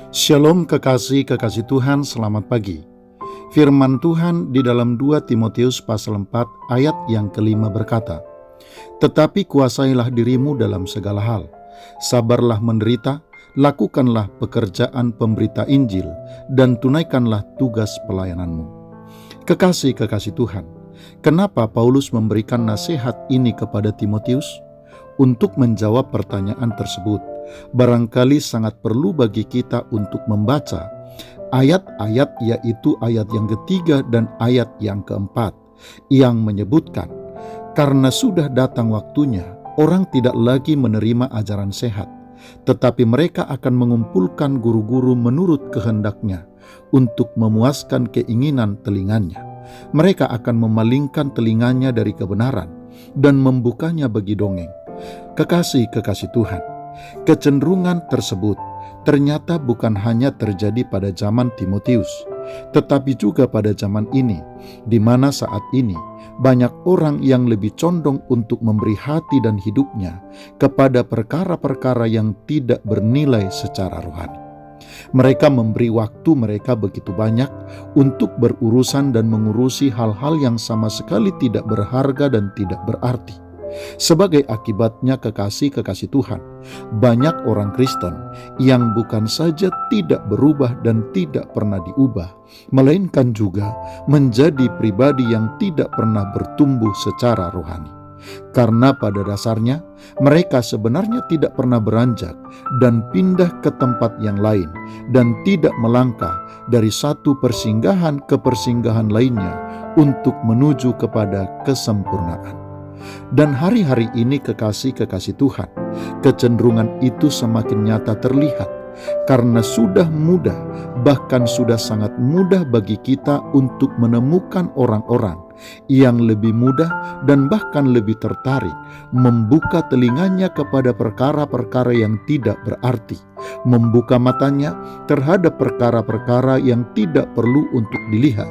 Shalom kekasih Tuhan, selamat pagi. Firman Tuhan di dalam 2 Timotius pasal 4 ayat yang kelima berkata, "Tetapi kuasailah dirimu dalam segala hal, sabarlah menderita, lakukanlah pekerjaan pemberita Injil, dan tunaikanlah tugas pelayananmu." Kekasih Tuhan, kenapa Paulus memberikan nasihat ini kepada Timotius? Untuk menjawab pertanyaan tersebut, barangkali sangat perlu bagi kita untuk membaca ayat-ayat, yaitu ayat yang ketiga dan ayat yang keempat, yang menyebutkan, "Karena sudah datang waktunya, orang tidak lagi menerima ajaran sehat, tetapi mereka akan mengumpulkan guru-guru menurut kehendaknya untuk memuaskan keinginan telinganya. Mereka akan memalingkan telinganya dari kebenaran dan membukanya bagi dongeng." Kekasih Tuhan, kecenderungan tersebut ternyata bukan hanya terjadi pada zaman Timotius, tetapi juga pada zaman ini, di mana saat ini banyak orang yang lebih condong untuk memberi hati dan hidupnya kepada perkara-perkara yang tidak bernilai secara rohani. Mereka memberi waktu mereka begitu banyak untuk berurusan dan mengurusi hal-hal yang sama sekali tidak berharga dan tidak berarti. Sebagai akibatnya, kekasih Tuhan, banyak orang Kristen yang bukan saja tidak berubah dan tidak pernah diubah, melainkan juga menjadi pribadi yang tidak pernah bertumbuh secara rohani. Karena pada dasarnya mereka sebenarnya tidak pernah beranjak dan pindah ke tempat yang lain, dan tidak melangkah dari satu persinggahan ke persinggahan lainnya untuk menuju kepada kesempurnaan. Dan hari-hari ini, kekasih Tuhan, kecenderungan itu semakin nyata terlihat, karena sudah mudah, bahkan sudah sangat mudah bagi kita untuk menemukan orang-orang yang lebih mudah dan bahkan lebih tertarik membuka telinganya kepada perkara-perkara yang tidak berarti, membuka matanya terhadap perkara-perkara yang tidak perlu untuk dilihat,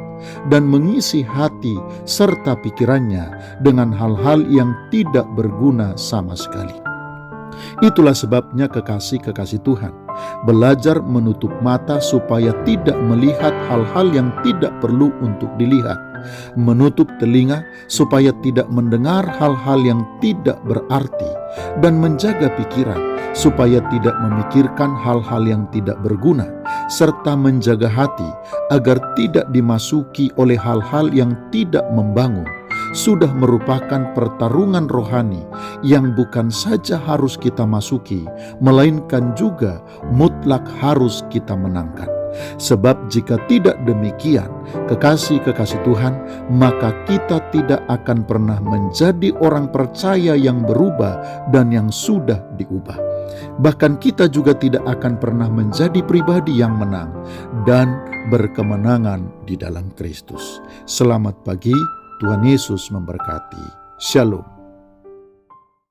dan mengisi hati serta pikirannya dengan hal-hal yang tidak berguna sama sekali. Itulah sebabnya, kekasih Tuhan, belajar menutup mata supaya tidak melihat hal-hal yang tidak perlu untuk dilihat, menutup telinga supaya tidak mendengar hal-hal yang tidak berarti, dan menjaga pikiran supaya tidak memikirkan hal-hal yang tidak berguna, serta menjaga hati agar tidak dimasuki oleh hal-hal yang tidak membangun, sudah merupakan pertarungan rohani yang bukan saja harus kita masuki, melainkan juga mutlak harus kita menangkan. Sebab jika tidak demikian, kekasih Tuhan, maka kita tidak akan pernah menjadi orang percaya yang berubah dan yang sudah diubah. Bahkan kita juga tidak akan pernah menjadi pribadi yang menang dan berkemenangan di dalam Kristus. Selamat pagi, Tuhan Yesus memberkati. Shalom.